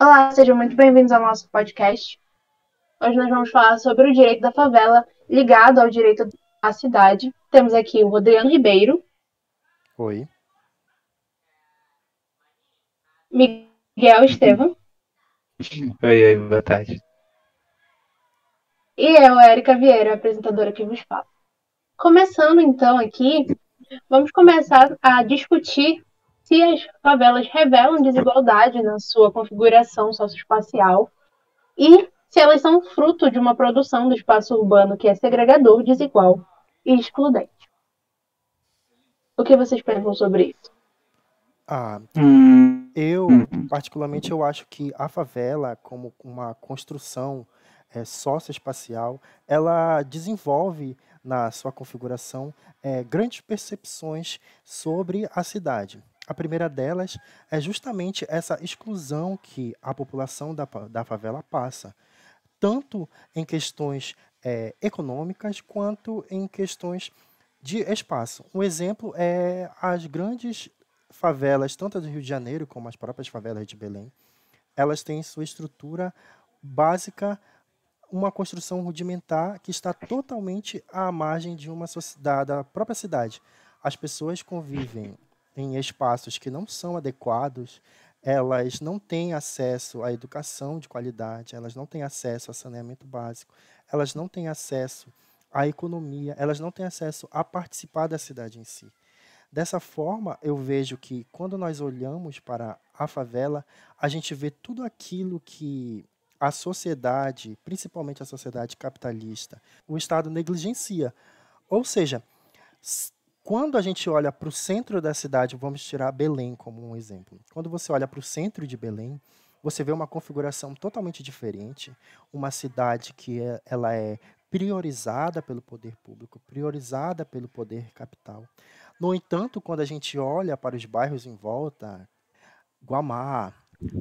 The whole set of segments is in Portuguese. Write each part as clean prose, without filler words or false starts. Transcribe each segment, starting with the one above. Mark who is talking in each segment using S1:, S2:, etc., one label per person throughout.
S1: Olá, sejam muito bem-vindos ao nosso podcast. Hoje nós vamos falar sobre o direito da favela ligado ao direito à cidade. Temos aqui o Rodriano Ribeiro,
S2: Oi.
S1: Miguel Estevam
S3: Oi, boa tarde.
S1: e eu, Érica Vieira, apresentadora que vos fala. Começando então aqui, vamos começar a discutir se as favelas revelam desigualdade na sua configuração socioespacial e se elas são fruto de uma produção do espaço urbano que é segregador, desigual e excludente. O que vocês pensam sobre isso?
S2: Particularmente, eu acho que a favela, como uma construção socioespacial, ela desenvolve na sua configuração grandes percepções sobre a cidade. A primeira delas é justamente essa exclusão que a população da favela passa, tanto em questões econômicas quanto em questões de espaço. Um exemplo é as grandes favelas, tanto do Rio de Janeiro como as próprias favelas de Belém. Elas têm sua estrutura básica, uma construção rudimentar que está totalmente à margem de uma da própria cidade. As pessoas convivem em espaços que não são adequados, elas não têm acesso à educação de qualidade, elas não têm acesso a saneamento básico, elas não têm acesso à economia, elas não têm acesso a participar da cidade em si. Dessa forma, eu vejo que quando nós olhamos para a favela, a gente vê tudo aquilo que a sociedade, principalmente a sociedade capitalista, o Estado negligencia. Ou seja, quando a gente olha para o centro da cidade, vamos tirar Belém como um exemplo. Quando você olha para o centro de Belém, você vê uma configuração totalmente diferente, uma cidade que ela é priorizada pelo poder público, priorizada pelo poder capital. No entanto, quando a gente olha para os bairros em volta, Guamá,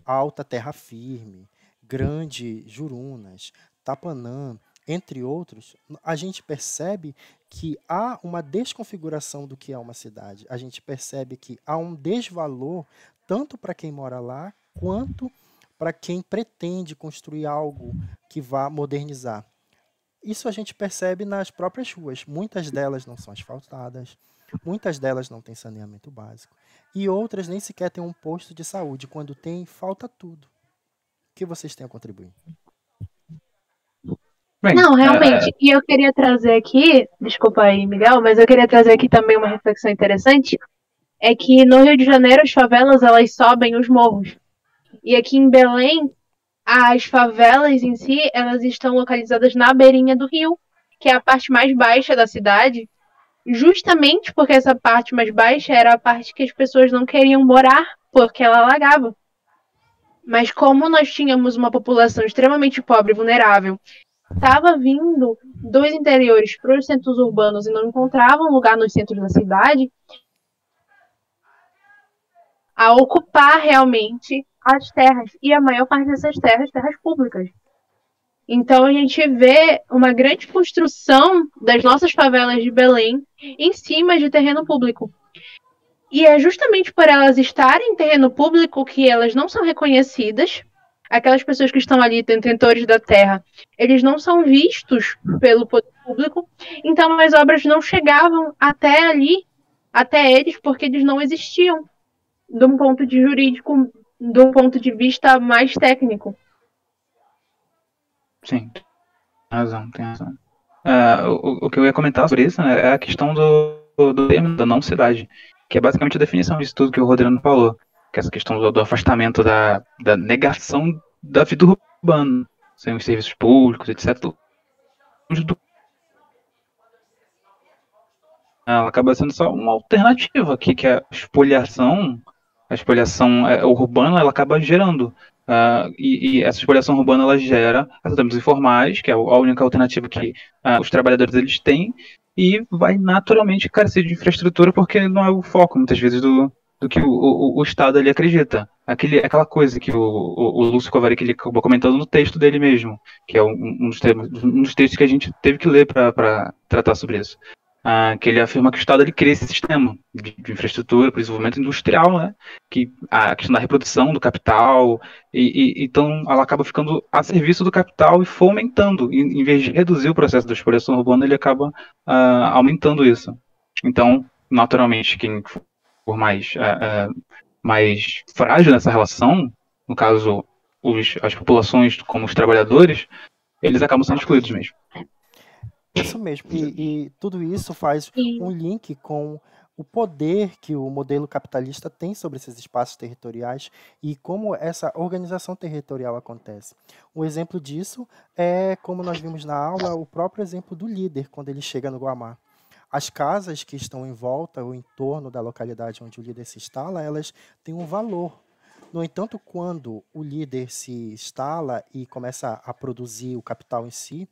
S2: Alta Terra Firme, Grande Jurunas, Tapanã, entre outros, a gente percebe que há uma desconfiguração do que é uma cidade. A gente percebe que há um desvalor tanto para quem mora lá, quanto para quem pretende construir algo que vá modernizar. Isso a gente percebe nas próprias ruas. Muitas delas não são asfaltadas, muitas delas não têm saneamento básico, e outras nem sequer têm um posto de saúde. Quando tem, falta tudo. O que vocês têm a contribuir?
S1: Bem, não, realmente. E eu queria trazer aqui, desculpa aí, Miguel, mas eu queria trazer aqui também uma reflexão interessante, é que no Rio de Janeiro as favelas elas sobem os morros. E aqui em Belém, as favelas em si, elas estão localizadas na beirinha do rio, que é a parte mais baixa da cidade, justamente porque essa parte mais baixa era a parte que as pessoas não queriam morar, porque ela alagava. Mas como nós tínhamos uma população extremamente pobre e vulnerável, estava vindo dos interiores para os centros urbanos e não encontravam lugar nos centros da cidade, a ocupar realmente as terras. E a maior parte dessas terras, terras públicas. Então a gente vê uma grande construção das nossas favelas de Belém em cima de terreno público. E é justamente por elas estarem em terreno público que elas não são reconhecidas. Aquelas pessoas que estão ali, detentores da terra, eles não são vistos pelo poder público. Então as obras não chegavam até ali, até eles, porque eles não existiam de um ponto de jurídico, de um ponto de vista mais técnico.
S3: Sim, tem razão. O que eu ia comentar sobre isso, né, é a questão do termo da não cidade, que é basicamente a definição disso tudo que o Rodrigo falou, que é essa questão do afastamento da negação da vida urbana, sem os serviços públicos, etc. Ela acaba sendo só uma alternativa aqui, que é a espoliação urbana, ela acaba gerando. E essa espoliação urbana ela gera assentos informais, que é a única alternativa que os trabalhadores eles têm, e vai naturalmente carecer de infraestrutura, porque não é o foco, muitas vezes, do que o Estado ali acredita. Aquela coisa que o Lúcio Kovarik ele acabou comentando no texto dele mesmo, que é um dos textos que a gente teve que ler para tratar sobre isso. que ele afirma que o Estado ele cria esse sistema de infraestrutura para o desenvolvimento industrial, né? Que a questão da reprodução do capital, então ela acaba ficando a serviço do capital e fomentando, em vez de reduzir o processo da exploração urbana, ele acaba aumentando isso. Então, naturalmente, quem for mais frágil nessa relação, no caso, as populações como os trabalhadores, eles acabam sendo excluídos mesmo.
S2: Isso mesmo. E tudo isso faz um link com o poder que o modelo capitalista tem sobre esses espaços territoriais e como essa organização territorial acontece. Um exemplo disso é, como nós vimos na aula, o próprio exemplo do líder, quando ele chega no Guamá. As casas que estão em volta ou em torno da localidade onde o líder se instala, elas têm um valor. No entanto, quando o líder se instala e começa a produzir o capital em si,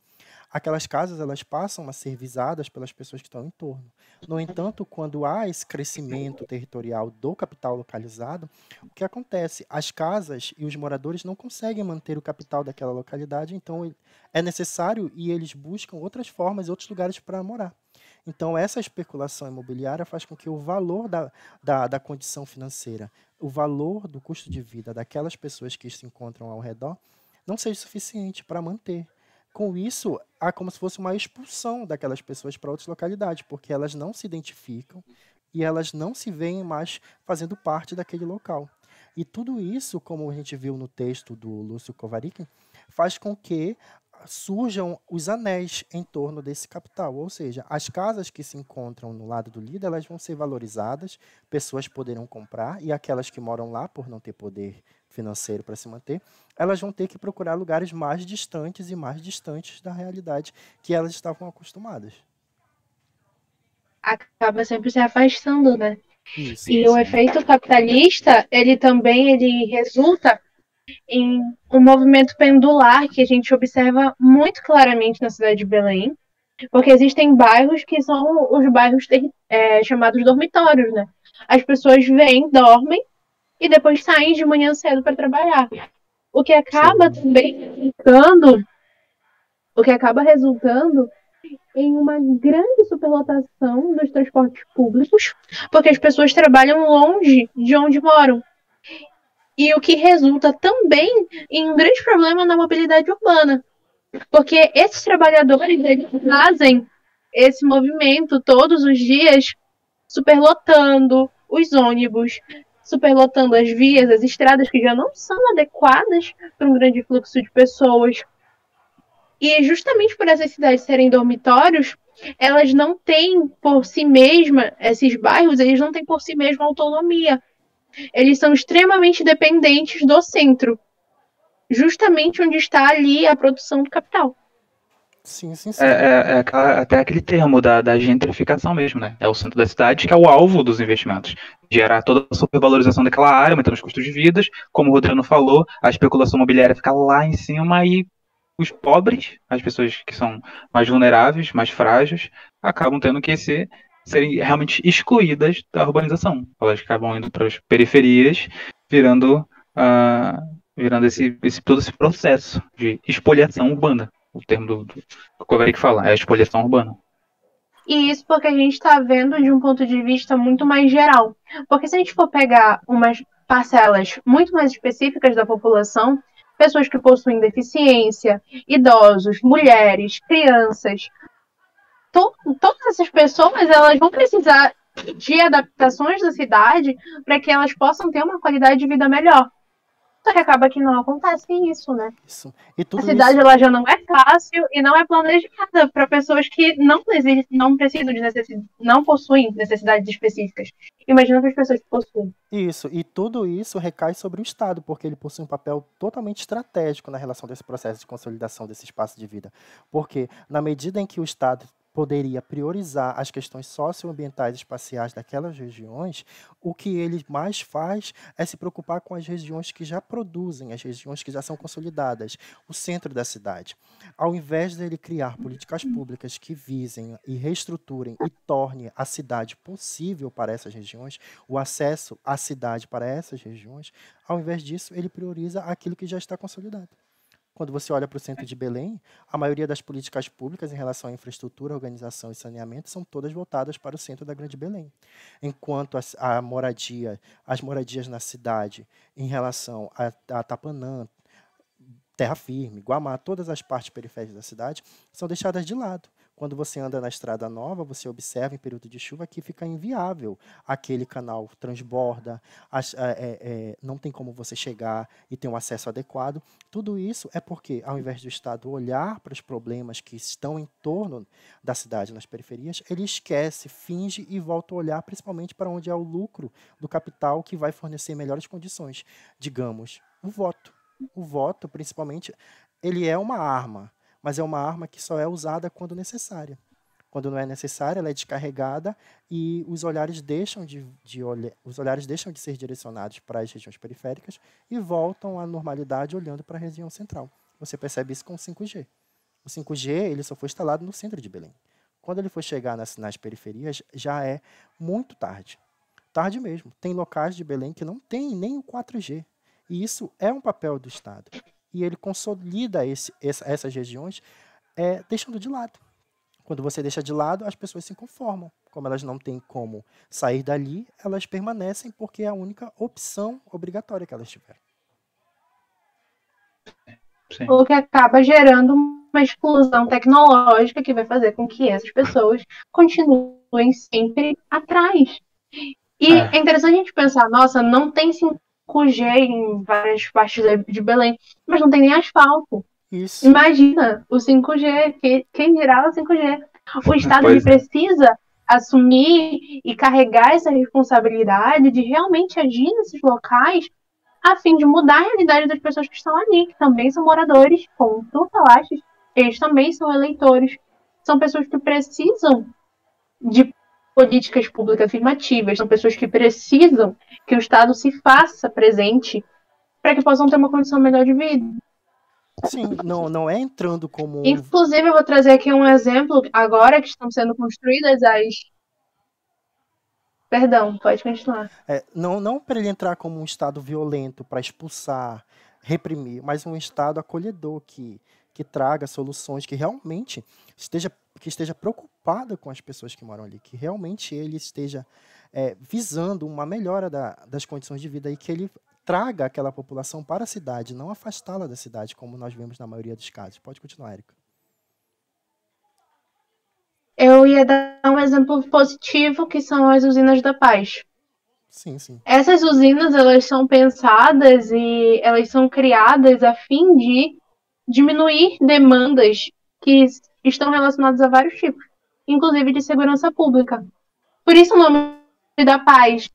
S2: aquelas casas elas passam a ser visadas pelas pessoas que estão em torno. No entanto, quando há esse crescimento territorial do capital localizado, o que acontece? As casas e os moradores não conseguem manter o capital daquela localidade, então é necessário e eles buscam outras formas, outros lugares para morar. Então, essa especulação imobiliária faz com que o valor da condição financeira, o valor do custo de vida daquelas pessoas que se encontram ao redor, não seja suficiente para manter. Com isso, há como se fosse uma expulsão daquelas pessoas para outras localidades, porque elas não se identificam e elas não se veem mais fazendo parte daquele local. E tudo isso, como a gente viu no texto do Lúcio Kovarik, faz com que surjam os anéis em torno desse capital, ou seja, as casas que se encontram no lado do líder, elas vão ser valorizadas, pessoas poderão comprar, e aquelas que moram lá por não ter poder financeiro para se manter, elas vão ter que procurar lugares mais distantes e mais distantes da realidade que elas estavam acostumadas.
S1: Acaba sempre se afastando, né?
S2: Isso.
S1: E o efeito capitalista, ele resulta em um movimento pendular que a gente observa muito claramente na cidade de Belém, porque existem bairros que são os bairros chamados dormitórios, né? As pessoas vêm, dormem e depois saem de manhã cedo para trabalhar. O que acaba resultando em uma grande superlotação dos transportes públicos, porque as pessoas trabalham longe de onde moram. E o que resulta também em um grande problema na mobilidade urbana. Porque esses trabalhadores eles fazem esse movimento todos os dias, superlotando os ônibus, superlotando as vias, as estradas que já não são adequadas para um grande fluxo de pessoas. E justamente por essas cidades serem dormitórios, elas não têm por si mesma, esses bairros, eles não têm por si mesma autonomia. Eles são extremamente dependentes do centro, justamente onde está ali a produção do capital.
S2: Sim.
S3: Até aquele termo da gentrificação mesmo, né? É o centro da cidade que é o alvo dos investimentos. Gerar toda a supervalorização daquela área, aumentando os custos de vida. Como o Rodrigo falou, a especulação imobiliária fica lá em cima e os pobres, as pessoas que são mais vulneráveis, mais frágeis, acabam tendo que serem realmente excluídas da urbanização. Elas acabam indo para as periferias, virando todo esse processo de espoliação urbana. O termo do Kovarik fala, é a espoliação urbana.
S1: E isso porque a gente está vendo de um ponto de vista muito mais geral. Porque se a gente for pegar umas parcelas muito mais específicas da população, pessoas que possuem deficiência, idosos, mulheres, crianças, todas essas pessoas elas vão precisar de adaptações da cidade para que elas possam ter uma qualidade de vida melhor. Só que acaba que não acontece isso, né?
S2: Isso. E tudo
S1: a cidade
S2: isso...
S1: ela já não é fácil e não é planejada para pessoas que não precisam não possuem necessidades específicas. Imagina para as pessoas que possuem.
S2: Isso, e tudo isso recai sobre o Estado, porque ele possui um papel totalmente estratégico na relação desse processo de consolidação desse espaço de vida. Porque, na medida em que o Estado poderia priorizar as questões socioambientais e espaciais daquelas regiões, o que ele mais faz é se preocupar com as regiões que já produzem, as regiões que já são consolidadas, o centro da cidade. Ao invés dele criar políticas públicas que visem e reestruturem e tornem a cidade possível para essas regiões, o acesso à cidade para essas regiões, ao invés disso, ele prioriza aquilo que já está consolidado. Quando você olha para o centro de Belém, a maioria das políticas públicas em relação à infraestrutura, organização e saneamento são todas voltadas para o centro da Grande Belém. Enquanto a moradia, as moradias na cidade, em relação a Tapanã, Terra Firme, Guamá, todas as partes periféricas da cidade, são deixadas de lado. Quando você anda na Estrada Nova, você observa em período de chuva que fica inviável. Aquele canal transborda, não tem como você chegar e ter um acesso adequado. Tudo isso é porque, ao invés do Estado olhar para os problemas que estão em torno da cidade, nas periferias, ele esquece, finge e volta a olhar principalmente para onde é o lucro do capital que vai fornecer melhores condições. Digamos, o voto. O voto, principalmente, ele é uma arma, mas é uma arma que só é usada quando necessária. Quando não é necessária, ela é descarregada e os olhares deixam os olhares deixam de ser direcionados para as regiões periféricas e voltam à normalidade olhando para a região central. Você percebe isso com o 5G. O 5G ele só foi instalado no centro de Belém. Quando ele for chegar nas periferias, já é muito tarde. Tarde mesmo. Tem locais de Belém que não tem nem o 4G. E isso é um papel do Estado. E ele consolida essas regiões deixando de lado. Quando você deixa de lado, as pessoas se conformam. Como elas não têm como sair dali, elas permanecem porque é a única opção obrigatória que elas tiveram.
S1: Sim. O que acaba gerando uma exclusão tecnológica que vai fazer com que essas pessoas continuem sempre atrás. E é interessante a gente pensar, nossa, não tem 5G em várias partes de Belém, mas não tem nem asfalto.
S2: Isso.
S1: Imagina o 5G, quem dirá o 5G? O Estado ele precisa assumir e carregar essa responsabilidade de realmente agir nesses locais a fim de mudar a realidade das pessoas que estão ali, que também são moradores, como tu falaste, eles também são eleitores, são pessoas que precisam de políticas públicas afirmativas, são pessoas que precisam que o Estado se faça presente para que possam ter uma condição melhor de vida.
S2: Sim, não é entrando como...
S1: Inclusive, eu vou trazer aqui um exemplo, agora que estão sendo construídas as... Perdão, pode continuar.
S2: Não para ele entrar como um Estado violento, para expulsar, reprimir, mas um Estado acolhedor que traga soluções, que realmente esteja preocupada com as pessoas que moram ali, que realmente ele esteja visando uma melhora das condições de vida e que ele traga aquela população para a cidade, não afastá-la da cidade, como nós vemos na maioria dos casos. Pode continuar, Érica.
S1: Eu ia dar um exemplo positivo, que são as usinas da paz.
S2: Sim, sim.
S1: Essas usinas, elas são pensadas e elas são criadas a fim de diminuir demandas que estão relacionadas a vários tipos, inclusive de segurança pública. Por isso o nome da paz.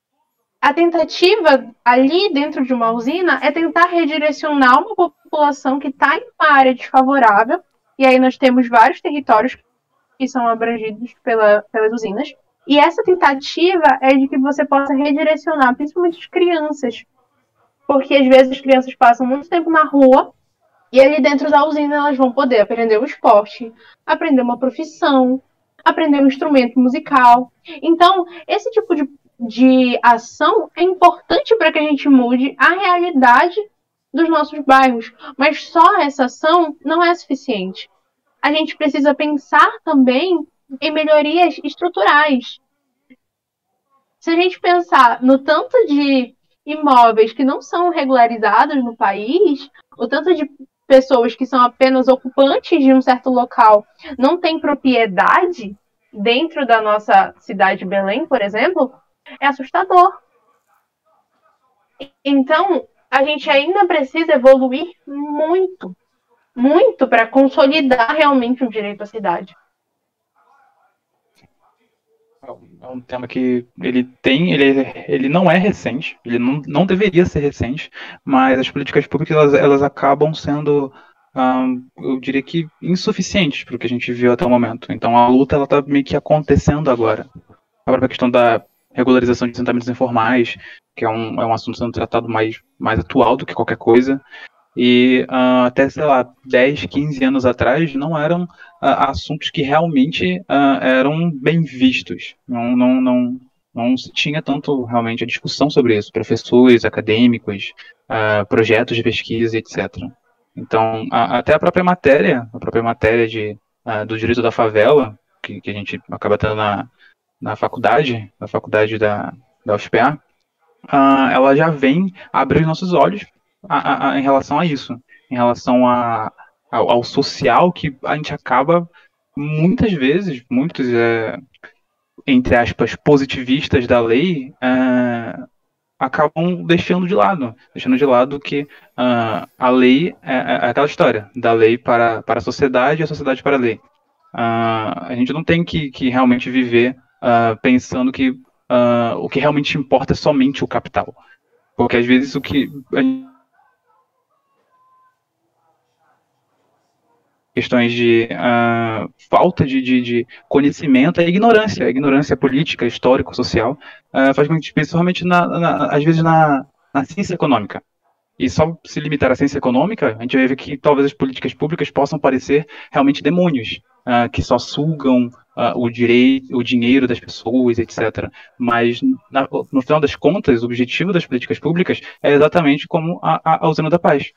S1: A tentativa ali dentro de uma usina é tentar redirecionar uma população que está em uma área desfavorável, e aí nós temos vários territórios que são abrangidos pelas usinas, e essa tentativa é de que você possa redirecionar, principalmente as crianças, porque às vezes as crianças passam muito tempo na rua, e ali dentro da usina elas vão poder aprender o esporte, aprender uma profissão, aprender um instrumento musical. Então, esse tipo de ação é importante para que a gente mude a realidade dos nossos bairros. Mas só essa ação não é suficiente. A gente precisa pensar também em melhorias estruturais. Se a gente pensar no tanto de imóveis que não são regularizados no país, o tanto de pessoas que são apenas ocupantes de um certo local não têm propriedade dentro da nossa cidade de Belém, por exemplo, é assustador. Então, a gente ainda precisa evoluir muito, muito para consolidar realmente o direito à cidade.
S3: É um tema que ele não é recente, ele não deveria ser recente, mas as políticas públicas elas acabam sendo, eu diria que insuficientes para o que a gente viu até o momento. Então a luta ela está meio que acontecendo agora. A própria questão da regularização de assentamentos informais, que é um assunto sendo tratado mais atual do que qualquer coisa. E até, sei lá, 10, 15 anos atrás, não eram assuntos que realmente eram bem vistos. Não se tinha tanto, realmente, a discussão sobre isso. Professores, acadêmicos, projetos de pesquisa, etc. Então, até a própria matéria do direito da favela, que a gente acaba tendo na faculdade da UFPA, ela já vem abrir os nossos olhos em relação a isso, em relação ao social que a gente acaba, muitas vezes, muitos, entre aspas, positivistas da lei, acabam deixando de lado que a lei é aquela história, da lei para a sociedade e a sociedade para a lei. A gente não tem que realmente viver pensando que o que realmente importa é somente o capital. Porque às vezes questões de falta de conhecimento, a ignorância política, histórico-social, faz com que a gente pense somente, às vezes, na ciência econômica. E só se limitar à ciência econômica, a gente vai ver que talvez as políticas públicas possam parecer realmente demônios, que só sugam o dinheiro das pessoas, etc. Mas, no final das contas, o objetivo das políticas públicas é exatamente como a usina da paz.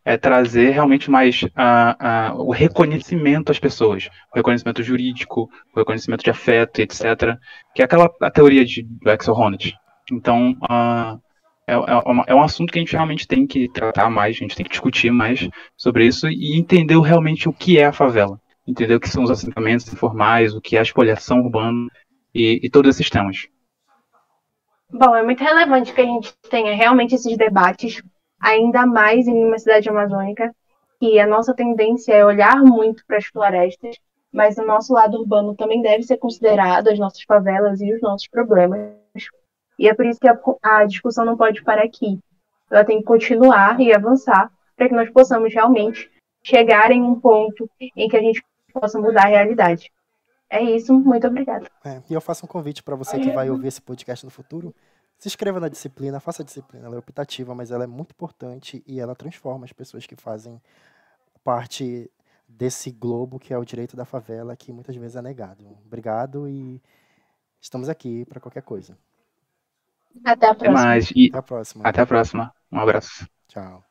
S3: É trazer realmente mais o reconhecimento às pessoas, o reconhecimento jurídico, o reconhecimento de afeto, etc. Que é a teoria do Axel Honneth. Então, é um assunto que a gente realmente tem que tratar mais, a gente tem que discutir mais sobre isso e entender realmente o que é a favela. Entender o que são os assentamentos informais, o que é a espoliação urbana e todos esses temas.
S1: Bom, é muito relevante que a gente tenha realmente esses debates, ainda mais em uma cidade amazônica, que a nossa tendência é olhar muito para as florestas, mas o nosso lado urbano também deve ser considerado, as nossas favelas e os nossos problemas. E é por isso que a discussão não pode parar aqui. Ela tem que continuar e avançar para que nós possamos realmente chegar em um ponto em que a gente possa mudar a realidade. É isso, muito obrigada.
S2: E eu faço um convite para você que vai ouvir esse podcast no futuro. Se inscreva na disciplina, faça a disciplina. Ela é optativa, mas ela é muito importante e ela transforma as pessoas que fazem parte desse globo que é o direito da favela, que muitas vezes é negado. Obrigado e estamos aqui para qualquer coisa.
S1: Até a próxima.
S3: Até mais.
S2: Até a próxima.
S3: Até a próxima. Um abraço.
S2: Tchau.